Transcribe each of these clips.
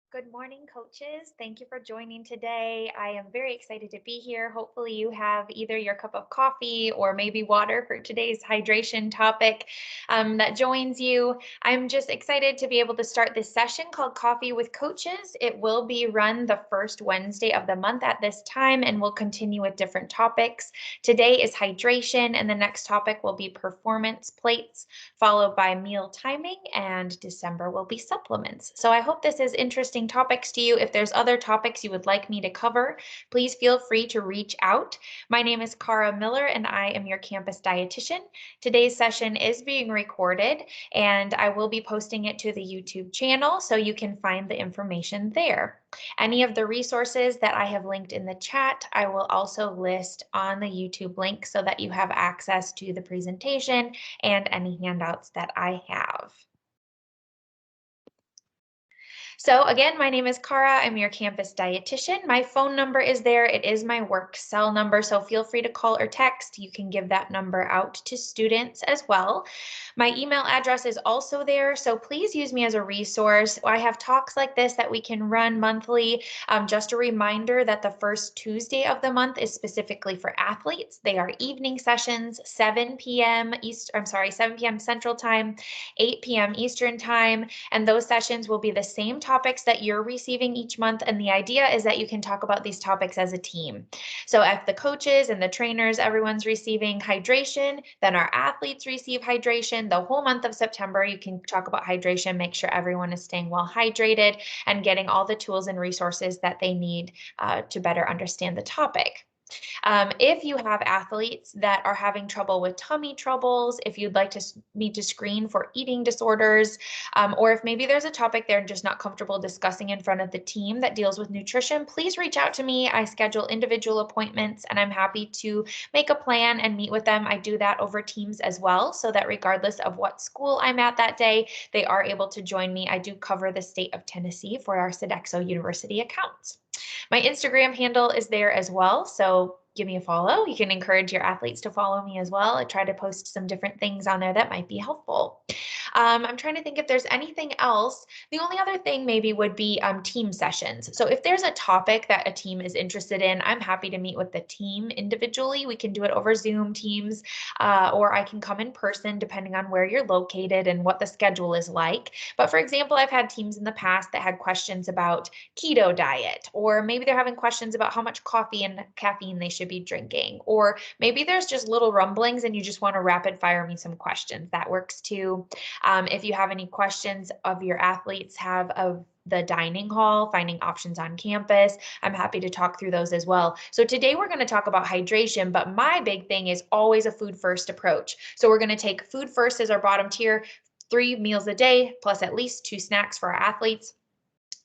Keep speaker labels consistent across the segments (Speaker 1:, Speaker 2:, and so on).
Speaker 1: Good morning, coaches. Thank you for joining today. I am very excited to be here. Hopefully, you have either your cup of coffee or maybe water for today's hydration topic that joins you. I'm just excited to be able to start this session called Coffee with Coaches. It will be run the first Wednesday of the month at this time, and we'll continue with different topics. Today is hydration, and the next topic will be performance plates, followed by meal timing, and December will be supplements. So I hope this is interesting topics to you. If there's other topics you would like me to cover, please feel free to reach out. My name is Cara Miller, and I am your campus dietitian. Today's session is being recorded, and I will be posting it to the YouTube channel, so you can find the information there. Any of the resources that I have linked in the chat, I will also list on the YouTube link so that you have access to the presentation and any handouts that I have. So again, my name is Cara. I'm your campus dietitian. My phone number is there. It is my work cell number, so feel free to call or text. You can give that number out to students as well. My email address is also there, so please use me as a resource. I have talks like this that we can run monthly. Just a reminder that the first Tuesday of the month is specifically for athletes. They are evening sessions, 7 p.m. 7 p.m. Central Time, 8 p.m. Eastern Time, and those sessions will be the same topics that you're receiving each month. And the idea is that you can talk about these topics as a team. So if the coaches and the trainers, everyone's receiving hydration, then our athletes receive hydration. The whole month of September, you can talk about hydration, make sure everyone is staying well hydrated and getting all the tools and resources that they need to better understand the topic. If you have athletes that are having trouble with tummy troubles, if you'd like me to screen for eating disorders, or if maybe there's a topic they're just not comfortable discussing in front of the team that deals with nutrition, please reach out to me. I schedule individual appointments, and I'm happy to make a plan and meet with them. I do that over Teams as well, so that regardless of what school I'm at that day, they are able to join me. I do cover the state of Tennessee for our Sodexo University accounts. My Instagram handle is there as well, so give me a follow. You can encourage your athletes to follow me as well. I try to post some different things on there that might be helpful. I'm trying to think if there's anything else. The only other thing maybe would be team sessions. So if there's a topic that a team is interested in, I'm happy to meet with the team individually. We can do it over Zoom Teams, or I can come in person depending on where you're located and what the schedule is like. But for example, I've had teams in the past that had questions about keto diet, or maybe they're having questions about how much coffee and caffeine they should be drinking, or maybe there's just little rumblings and you just want to rapid fire me some questions. That works too. If you have any questions of your athletes have of the dining hall, finding options on campus, I'm happy to talk through those as well. So today we're going to talk about hydration, but my big thing is always a food first approach. So we're going to take food first as our bottom tier, 3 meals a day, plus at least 2 snacks for our athletes.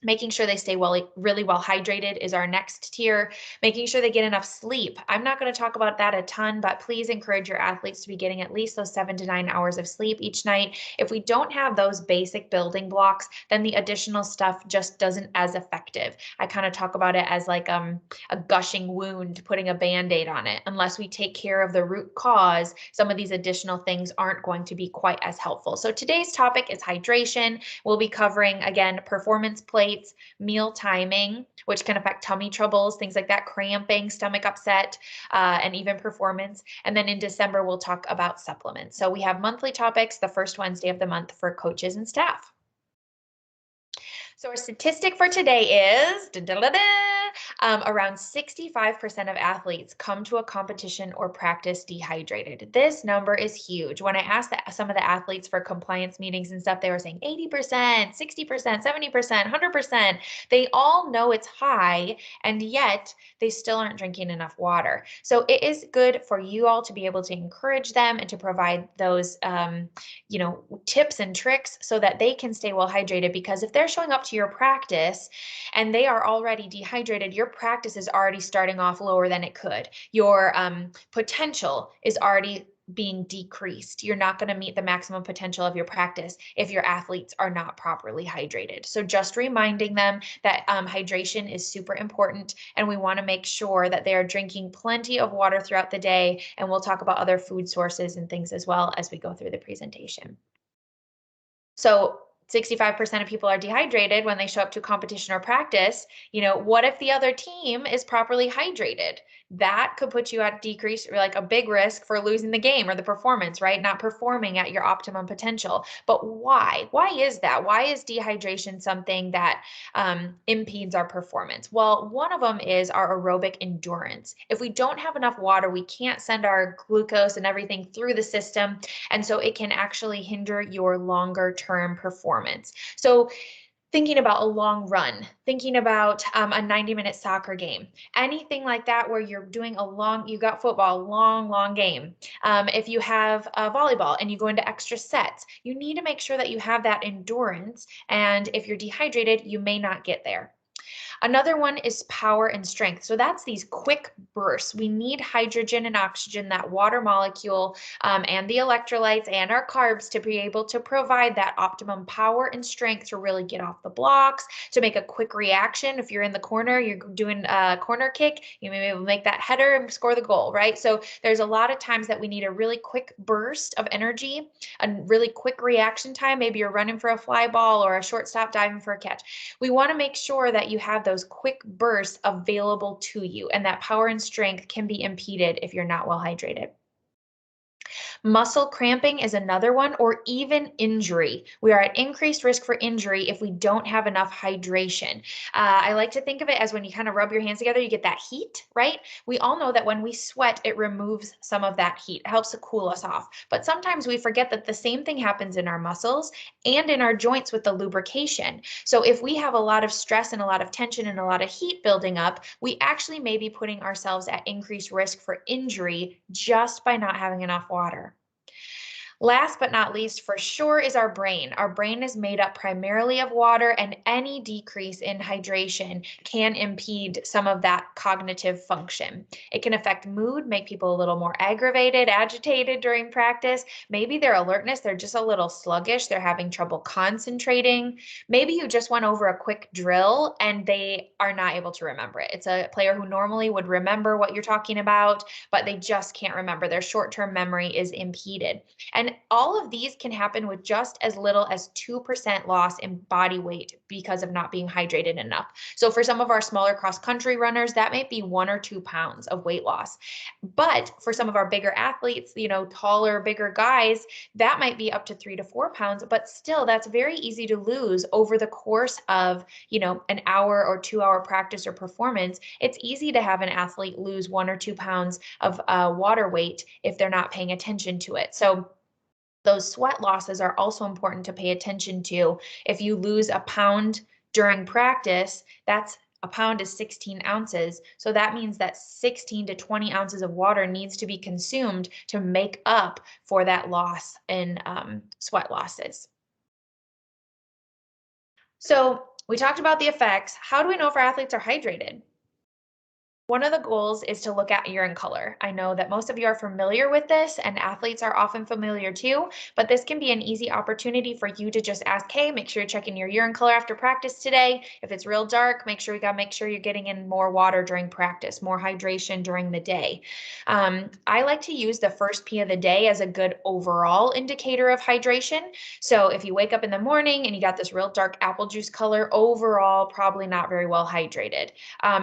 Speaker 1: Making sure they stay really well hydrated is our next tier. Making sure they get enough sleep. I'm not going to talk about that a ton, but please encourage your athletes to be getting at least those 7 to 9 hours of sleep each night. If we don't have those basic building blocks, then the additional stuff just doesn't as effective. I kind of talk about it as like a gushing wound, putting a Band-Aid on it. Unless we take care of the root cause, some of these additional things aren't going to be quite as helpful. So today's topic is hydration. We'll be covering, again, performance plates, meal timing, which can affect tummy troubles, things like that, cramping, stomach upset, and even performance. And then in December, we'll talk about supplements. So we have monthly topics the first Wednesday of the month for coaches and staff. So our statistic for today is around 65% of athletes come to a competition or practice dehydrated. This number is huge. When I asked some of the athletes for compliance meetings and stuff, they were saying 80%, 60%, 70%, 100%. They all know it's high, and yet they still aren't drinking enough water. So it is good for you all to be able to encourage them and to provide those tips and tricks so that they can stay well hydrated, because if they're showing up to your practice and they are already dehydrated, your practice is already starting off lower than it could. Your potential is already being decreased. You're not going to meet the maximum potential of your practice if your athletes are not properly hydrated. So just reminding them that hydration is super important, and we want to make sure that they are drinking plenty of water throughout the day. And we'll talk about other food sources and things as well as we go through the presentation. So 65% of people are dehydrated when they show up to competition or practice. What if the other team is properly hydrated? That could put you at decrease, or like a big risk for losing the game or the performance, right? Not performing at your optimum potential. But why? Why is that? Why is dehydration something that impedes our performance? Well, one of them is our aerobic endurance. If we don't have enough water, we can't send our glucose and everything through the system. And so it can actually hinder your longer term performance. So thinking about a long run, thinking about a 90-minute soccer game, anything like that where you're doing you got football, long game. If you have volleyball and you go into extra sets, you need to make sure that you have that endurance. And if you're dehydrated, you may not get there. Another one is power and strength. So that's these quick bursts. We need hydrogen and oxygen, that water molecule, and the electrolytes and our carbs to be able to provide that optimum power and strength to really get off the blocks, to make a quick reaction. If you're in the corner, you're doing a corner kick, you may be able to make that header and score the goal, right? So there's a lot of times that we need a really quick burst of energy, a really quick reaction time. Maybe you're running for a fly ball or a shortstop diving for a catch. We want to make sure that you have those quick bursts available to you, and that power and strength can be impeded if you're not well hydrated. Muscle cramping is another one, or even injury. We are at increased risk for injury if we don't have enough hydration. I like to think of it as when you kind of rub your hands together, you get that heat, right? We all know that when we sweat, it removes some of that heat. It helps to cool us off. But sometimes we forget that the same thing happens in our muscles and in our joints with the lubrication. So if we have a lot of stress and a lot of tension and a lot of heat building up, we actually may be putting ourselves at increased risk for injury just by not having enough water. Last but not least, for sure, is our brain. Our brain is made up primarily of water, and any decrease in hydration can impede some of that cognitive function. It can affect mood, make people a little more aggravated, agitated during practice. Maybe their alertness, they're just a little sluggish, they're having trouble concentrating. Maybe you just went over a quick drill and they are not able to remember it. It's a player who normally would remember what you're talking about, but they just can't remember. Their short-term memory is impeded. And all of these can happen with just as little as 2% loss in body weight because of not being hydrated enough. So for some of our smaller cross-country runners, that might be 1 or 2 pounds of weight loss. But for some of our bigger athletes, taller, bigger guys, that might be up to 3 to 4 pounds, but still that's very easy to lose over the course of, an hour or 2-hour practice or performance. It's easy to have an athlete lose 1 or 2 pounds of water weight if they're not paying attention to it. So those sweat losses are also important to pay attention to. If you lose a pound during practice, a pound is 16 ounces. So that means that 16 to 20 ounces of water needs to be consumed to make up for that loss in sweat losses. So we talked about the effects. How do we know if our athletes are hydrated? One of the goals is to look at urine color. I know that most of you are familiar with this, and athletes are often familiar too, but this can be an easy opportunity for you to just ask, hey, make sure you're checking your urine color after practice today. If it's real dark, make sure you're getting in more water during practice, more hydration during the day. I like to use the first pee of the day as a good overall indicator of hydration. So if you wake up in the morning and you got this real dark apple juice color, overall, probably not very well hydrated.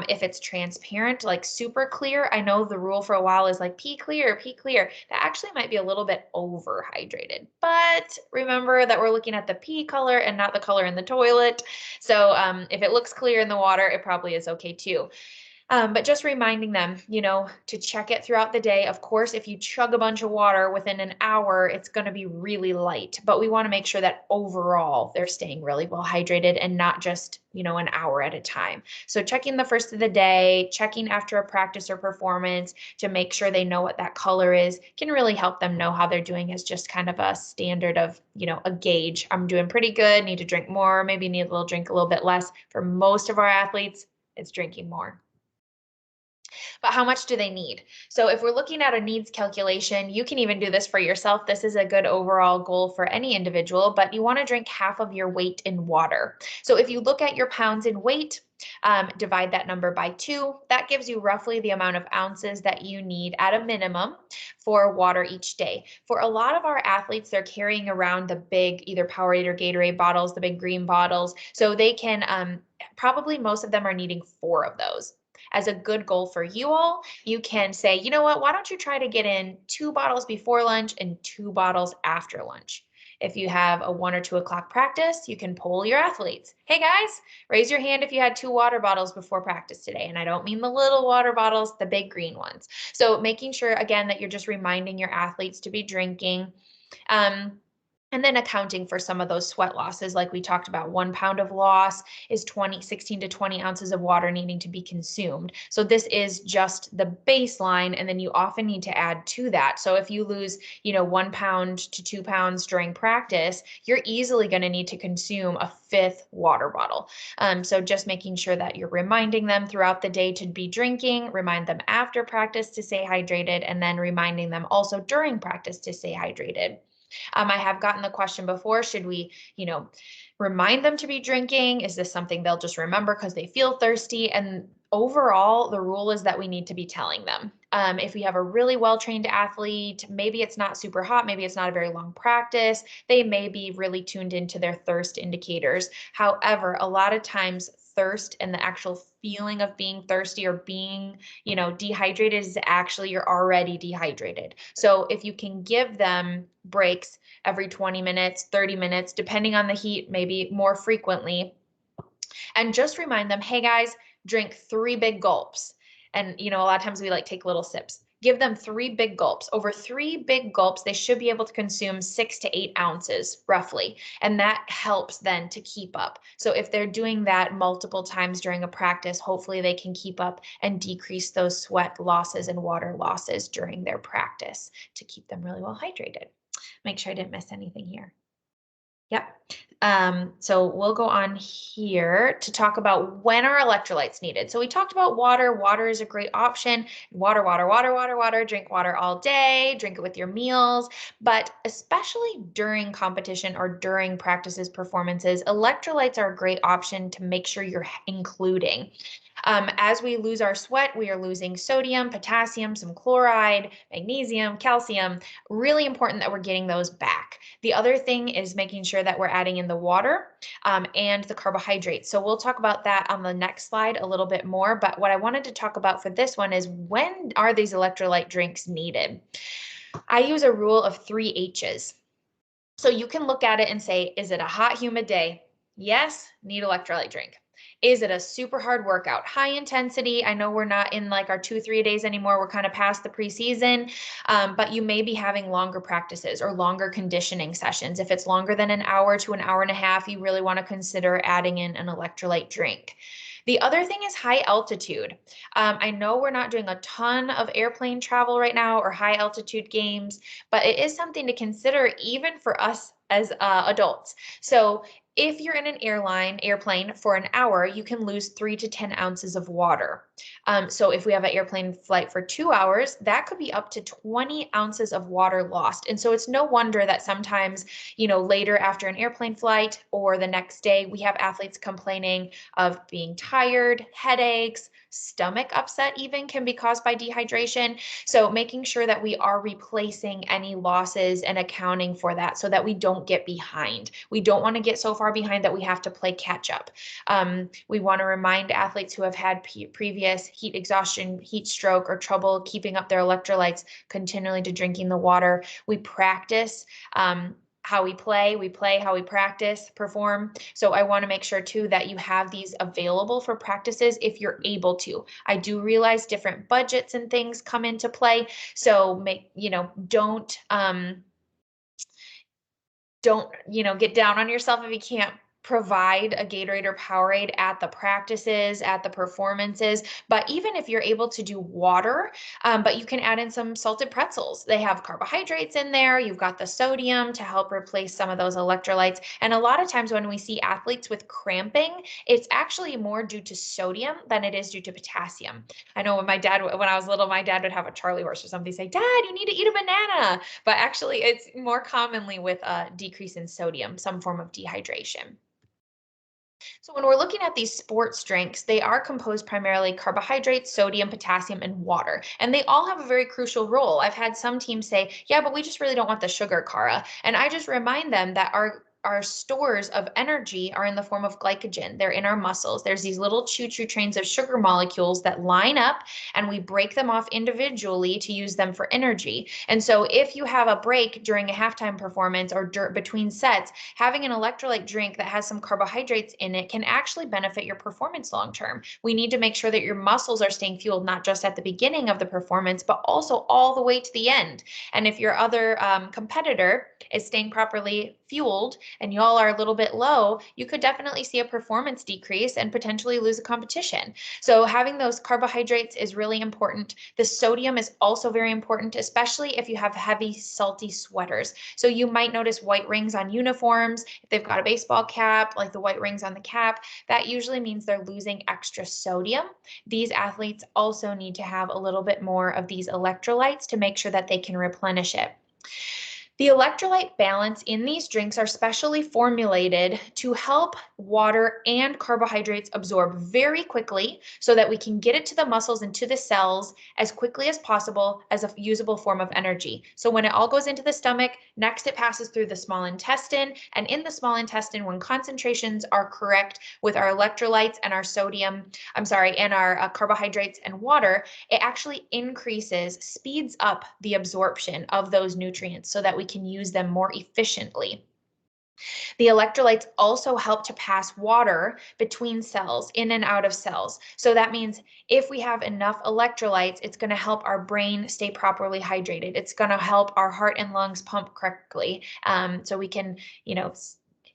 Speaker 1: If it's transparent, like super clear, I know the rule for a while is like pee clear. That actually might be a little bit overhydrated, but remember that we're looking at the pee color and not the color in the toilet. So if it looks clear in the water, it probably is okay too. But just reminding them, to check it throughout the day. Of course, if you chug a bunch of water within an hour, it's going to be really light, but we want to make sure that overall they're staying really well hydrated and not just, an hour at a time. So checking the first of the day, checking after a practice or performance to make sure they know what that color is can really help them know how they're doing as just kind of a standard of, a gauge. I'm doing pretty good, need to drink more, maybe need a little drink a little bit less. For most of our athletes, it's drinking more. But how much do they need? So if we're looking at a needs calculation, you can even do this for yourself. This is a good overall goal for any individual, but you want to drink half of your weight in water. So if you look at your pounds in weight, divide that number by 2. That gives you roughly the amount of ounces that you need at a minimum for water each day. For a lot of our athletes, they're carrying around the big either Powerade or Gatorade bottles, the big green bottles. So they can probably most of them are needing 4 of those. As a good goal for you all, you can say, you know what, why don't you try to get in 2 bottles before lunch and 2 bottles after lunch? If you have a 1 or 2 o'clock practice, you can poll your athletes. Hey guys, raise your hand if you had 2 water bottles before practice today. And I don't mean the little water bottles, the big green ones. So making sure, again, that you're just reminding your athletes to be drinking. And then accounting for some of those sweat losses, like we talked about, 1 pound of loss is 16 to 20 ounces of water needing to be consumed. So this is just the baseline, and then you often need to add to that. So if you lose, 1 pound to 2 pounds during practice, you're easily going to need to consume a 5th water bottle. So just making sure that you're reminding them throughout the day to be drinking, remind them after practice to stay hydrated, and then reminding them also during practice to stay hydrated. I have gotten the question before, should we, remind them to be drinking? Is this something they'll just remember because they feel thirsty? And overall, the rule is that we need to be telling them. If we have a really well-trained athlete, maybe it's not super hot, maybe it's not a very long practice, they may be really tuned into their thirst indicators. However, a lot of times thirst and the actual feeling of being thirsty or being, dehydrated is actually you're already dehydrated. So if you can give them breaks every 20 minutes, 30 minutes, depending on the heat, maybe more frequently, and just remind them, hey guys, drink 3 big gulps. And, a lot of times we like take little sips. Give them 3 big gulps. Over 3 big gulps, they should be able to consume 6 to 8 ounces roughly. And that helps then to keep up. So if they're doing that multiple times during a practice, hopefully they can keep up and decrease those sweat losses and water losses during their practice to keep them really well hydrated. Make sure I didn't miss anything here. Yep. So we'll go on here to talk about when are electrolytes needed. So we talked about water. Water is a great option. Water, water, water, water, water. Drink water all day. Drink it with your meals. But especially during competition or during practices, performances, electrolytes are a great option to make sure you're including. As we lose our sweat, we are losing sodium, potassium, some chloride, magnesium, calcium. Really important that we're getting those back. The other thing is making sure that we're adding in the water and the carbohydrates. So we'll talk about that on the next slide a little bit more. But what I wanted to talk about for this one is when are these electrolyte drinks needed? I use a rule of 3 H's. So you can look at it and say, is it a hot, humid day? Yes, need electrolyte drink. Is it a super hard workout? High intensity. I know we're not in like our 2-3 days anymore. We're kind of past the preseason, but you may be having longer practices or longer conditioning sessions. If it's longer than an hour to an hour and a half, you really want to consider adding in an electrolyte drink. The other thing is high altitude. I know we're not doing a ton of airplane travel right now or high altitude games, but it is something to consider even for us as adults. So if you're in an airplane for an hour, you can lose 3 to 10 ounces of water. So if we have an airplane flight for 2 hours, that could be up to 20 ounces of water lost. And so it's no wonder that sometimes, later after an airplane flight or the next day, we have athletes complaining of being tired, headaches, stomach upset even can be caused by dehydration. So making sure that we are replacing any losses and accounting for that so that we don't get behind. We don't want to get so far behind that we have to play catch up. We want to remind athletes who have had previous heat exhaustion, heat stroke, or trouble keeping up their electrolytes continually to drinking the water. We practice how we play how we practice, perform. So I want to make sure too that you have these available for practices if you're able to. I do realize different budgets and things come into play. So don't get down on yourself if you can't provide a Gatorade or Powerade at the practices, at the performances. But even if you're able to do water, but you can add in some salted pretzels. They have carbohydrates in there. You've got the sodium to help replace some of those electrolytes. And a lot of times when we see athletes with cramping, it's actually more due to sodium than it is due to potassium. I know when I was little, my dad would have a Charlie horse or something say, Dad, you need to eat a banana. But actually, it's more commonly with a decrease in sodium, some form of dehydration. So when we're looking at these sports drinks, they are composed primarily carbohydrates, sodium, potassium, and water. And they all have a very crucial role. I've had some teams say, yeah, but we just really don't want the sugar, Cara. And I just remind them that our stores of energy are in the form of glycogen. They're in our muscles. There's these little choo-choo trains of sugar molecules that line up and we break them off individually to use them for energy. And so if you have a break during a halftime performance or between sets, having an electrolyte drink that has some carbohydrates in it can actually benefit your performance long term. We need to make sure that your muscles are staying fueled, not just at the beginning of the performance, but also all the way to the end. And if your other competitor is staying properly fueled and y'all are a little bit low, you could definitely see a performance decrease and potentially lose a competition. So having those carbohydrates is really important. The sodium is also very important, especially if you have heavy, salty sweaters. So you might notice white rings on uniforms. If they've got a baseball cap, like the white rings on the cap, that usually means they're losing extra sodium. These athletes also need to have a little bit more of these electrolytes to make sure that they can replenish it. The electrolyte balance in these drinks are specially formulated to help water and carbohydrates absorb very quickly so that we can get it to the muscles and to the cells as quickly as possible as a usable form of energy. So when it all goes into the stomach, next it passes through the small intestine, and in the small intestine, when concentrations are correct with our electrolytes and our and our carbohydrates and water, it actually speeds up the absorption of those nutrients so that we can use them more efficiently. The electrolytes also help to pass water between cells, in and out of cells. So that means if we have enough electrolytes, it's going to help our brain stay properly hydrated. It's going to help our heart and lungs pump correctly, so we can,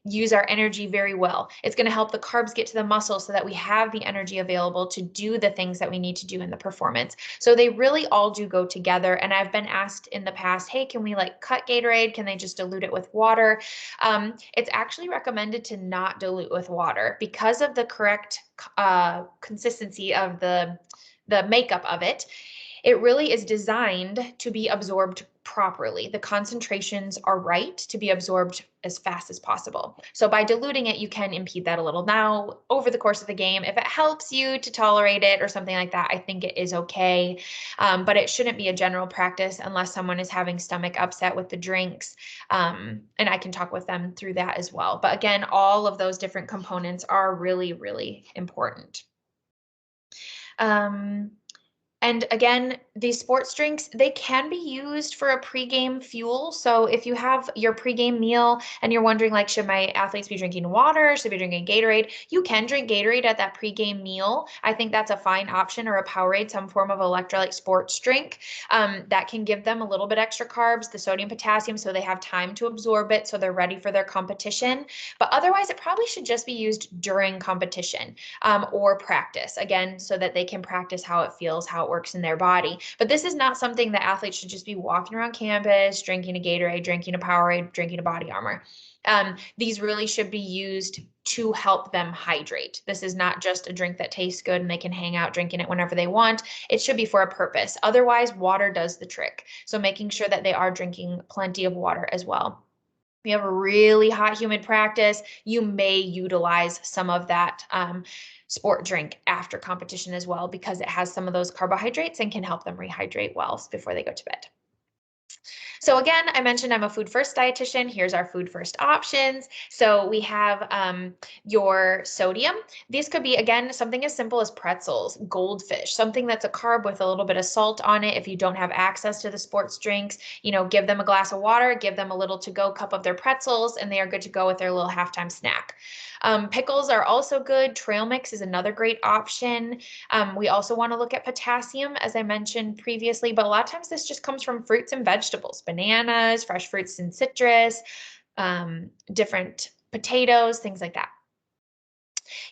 Speaker 1: use our energy very well. It's going to help the carbs get to the muscle so that we have the energy available to do the things that we need to do in the performance. So they really all do go together. And I've been asked in the past, hey, can we cut Gatorade? Can they just dilute it with water? It's actually recommended to not dilute with water because of the correct consistency of the makeup of it. It really is designed to be absorbed properly. The concentrations are right to be absorbed as fast as possible. So by diluting it, you can impede that a little. Now, over the course of the game, if it helps you to tolerate it or something like that, I think it is okay. But it shouldn't be a general practice unless someone is having stomach upset with the drinks. And I can talk with them through that as well. But again, all of those different components are really, really important. And again, these sports drinks, they can be used for a pregame fuel. So if you have your pregame meal and you're wondering, should my athletes be drinking water? Should they be drinking Gatorade? You can drink Gatorade at that pregame meal. I think that's a fine option, or a Powerade, some form of electrolyte sports drink. That can give them a little bit extra carbs, the sodium, potassium, so they have time to absorb it, so they're ready for their competition. But otherwise, it probably should just be used during competition or practice, again, so that they can practice how it feels, how it works in their body. But this is not something that athletes should just be walking around campus, drinking a Gatorade, drinking a Powerade, drinking a Body Armor. These really should be used to help them hydrate. This is not just a drink that tastes good and they can hang out drinking it whenever they want. It should be for a purpose. Otherwise, water does the trick. So making sure that they are drinking plenty of water as well. If you have a really hot, humid practice, you may utilize some of that sport drink after competition as well, because it has some of those carbohydrates and can help them rehydrate well before they go to bed. So again, I mentioned I'm a food first dietitian. Here's our food first options. So we have your sodium. These could be, again, something as simple as pretzels, goldfish, something that's a carb with a little bit of salt on it. If you don't have access to the sports drinks, give them a glass of water, give them a little to-go cup of their pretzels, and they are good to go with their little halftime snack. Pickles are also good. Trail mix is another great option. We also want to look at potassium, as I mentioned previously, but a lot of times this just comes from fruits and vegetables, bananas, fresh fruits and citrus, different potatoes, things like that.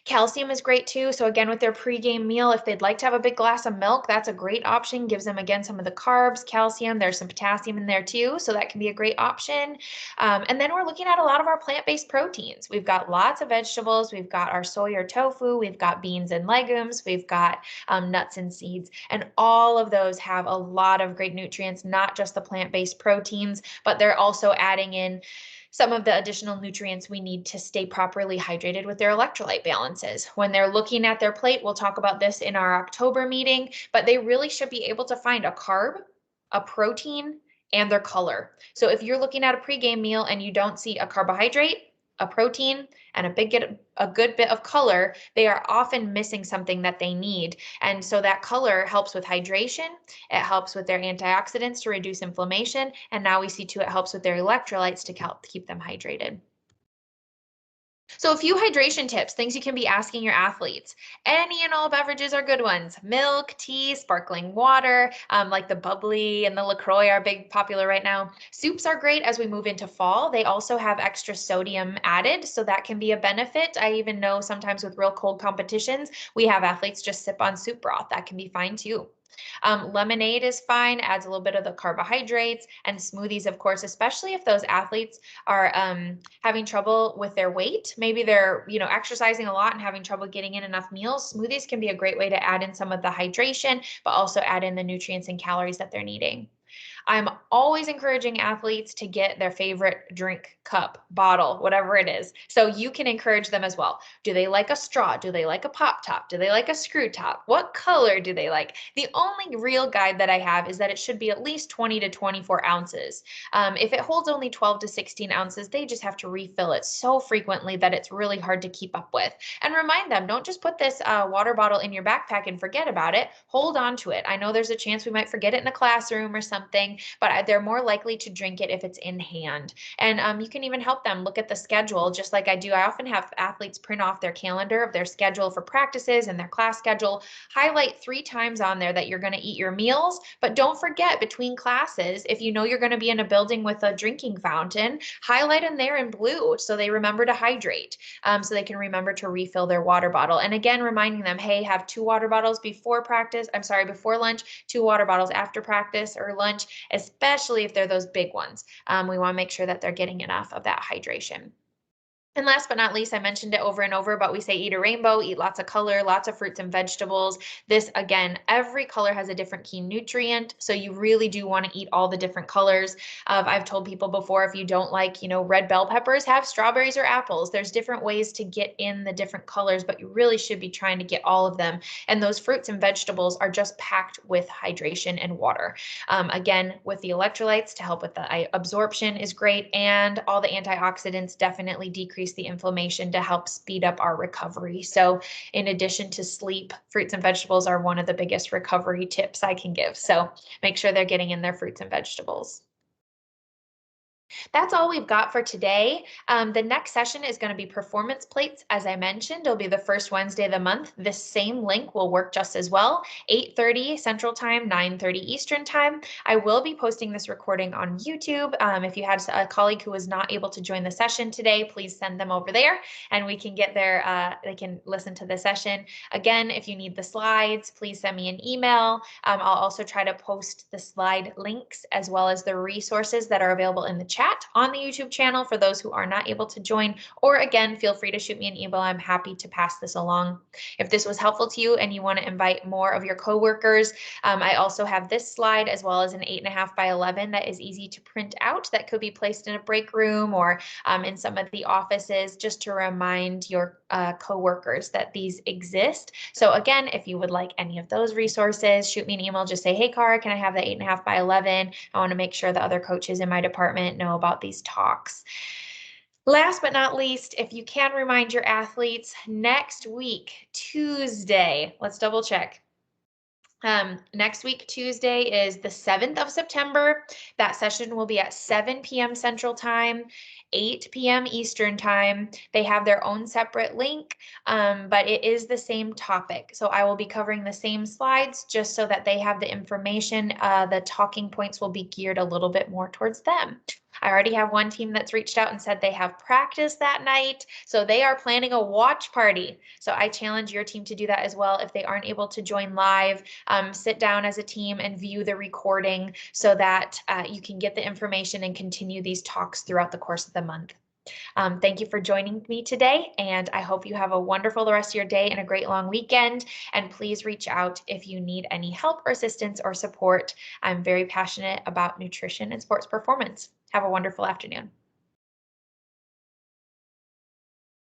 Speaker 1: Calcium is great too. So again, with their pregame meal, if they'd like to have a big glass of milk, that's a great option. Gives them again some of the carbs, calcium. There's some potassium in there too, so that can be a great option. And then we're looking at a lot of our plant-based proteins. We've got lots of vegetables. We've got our soy or tofu. We've got beans and legumes. We've got nuts and seeds, and all of those have a lot of great nutrients, not just the plant-based proteins, but they're also adding in some of the additional nutrients we need to stay properly hydrated with their electrolyte balances. When they're looking at their plate, we'll talk about this in our October meeting, but they really should be able to find a carb, a protein, and their color. So if you're looking at a pregame meal and you don't see a carbohydrate, a protein, and a good bit of color, they are often missing something that they need. And so that color helps with hydration, it helps with their antioxidants to reduce inflammation, and now we see too it helps with their electrolytes to help keep them hydrated. So a few hydration tips, things you can be asking your athletes. Any and all beverages are good ones. Milk, tea, sparkling water, like the bubbly and the LaCroix are big popular right now. Soups are great as we move into fall. They also have extra sodium added, so that can be a benefit. I even know sometimes with real cold competitions, we have athletes just sip on soup broth. That can be fine too. Lemonade is fine, adds a little bit of the carbohydrates, and smoothies, of course, especially if those athletes are having trouble with their weight. Maybe they're, exercising a lot and having trouble getting in enough meals. Smoothies can be a great way to add in some of the hydration, but also add in the nutrients and calories that they're needing. I'm always encouraging athletes to get their favorite drink, cup, bottle, whatever it is. So you can encourage them as well. Do they like a straw? Do they like a pop top? Do they like a screw top? What color do they like? The only real guide that I have is that it should be at least 20 to 24 ounces. If it holds only 12 to 16 ounces, they just have to refill it so frequently that it's really hard to keep up with. And remind them, don't just put this water bottle in your backpack and forget about it. Hold on to it. I know there's a chance we might forget it in a classroom or something, but they're more likely to drink it if it's in hand. And you can even help them look at the schedule, just like I do. I often have athletes print off their calendar of their schedule for practices and their class schedule. Highlight 3 times on there that you're going to eat your meals, but don't forget between classes, if you know you're going to be in a building with a drinking fountain, highlight in there in blue so they remember to hydrate, so they can remember to refill their water bottle. And again, reminding them, hey, have 2 water bottles before lunch, 2 water bottles after practice or lunch, especially if they're those big ones. We want to make sure that they're getting enough of that hydration. And last but not least, I mentioned it over and over, but we say eat a rainbow, eat lots of color, lots of fruits and vegetables. This, again, every color has a different key nutrient, so you really do want to eat all the different colors. I've told people before, if you don't like, red bell peppers, have strawberries or apples. There's different ways to get in the different colors, but you really should be trying to get all of them. And those fruits and vegetables are just packed with hydration and water. Again, with the electrolytes to help with the absorption is great, and all the antioxidants definitely decrease the inflammation to help speed up our recovery. So in addition to sleep, fruits and vegetables are one of the biggest recovery tips I can give. So make sure they're getting in their fruits and vegetables. That's all we've got for today. The next session is going to be performance plates. As I mentioned, it'll be the first Wednesday of the month. This same link will work just as well. 8:30 Central Time, 9:30 Eastern Time. I will be posting this recording on YouTube. If you had a colleague who was not able to join the session today, please send them over there and we can get there. They can listen to the session. Again, if you need the slides, please send me an email. I'll also try to post the slide links as well as the resources that are available in the chat on the YouTube channel for those who are not able to join, or again, feel free to shoot me an email. I'm happy to pass this along. If this was helpful to you and you want to invite more of your coworkers, I also have this slide as well as an 8.5 by 11 that is easy to print out that could be placed in a break room or in some of the offices just to remind your coworkers that these exist. So again, if you would like any of those resources, shoot me an email. Just say, hey, Cara, can I have the 8.5 by 11? I want to make sure the other coaches in my department know about these talks. Last but not least, if you can remind your athletes, next week, Tuesday, let's double check. Next week, Tuesday is the 7th of September. That session will be at 7 p.m. Central Time, 8 p.m. Eastern Time. They have their own separate link, but it is the same topic. So I will be covering the same slides just so that they have the information. The talking points will be geared a little bit more towards them. I already have one team that's reached out and said they have practice that night, so they are planning a watch party. So I challenge your team to do that as well. If they aren't able to join live, sit down as a team and view the recording so that you can get the information and continue these talks throughout the course of the month. Thank you for joining me today, and I hope you have a wonderful the rest of your day and a great long weekend. And please reach out if you need any help or assistance or support. I'm very passionate about nutrition and sports performance. Have a wonderful afternoon.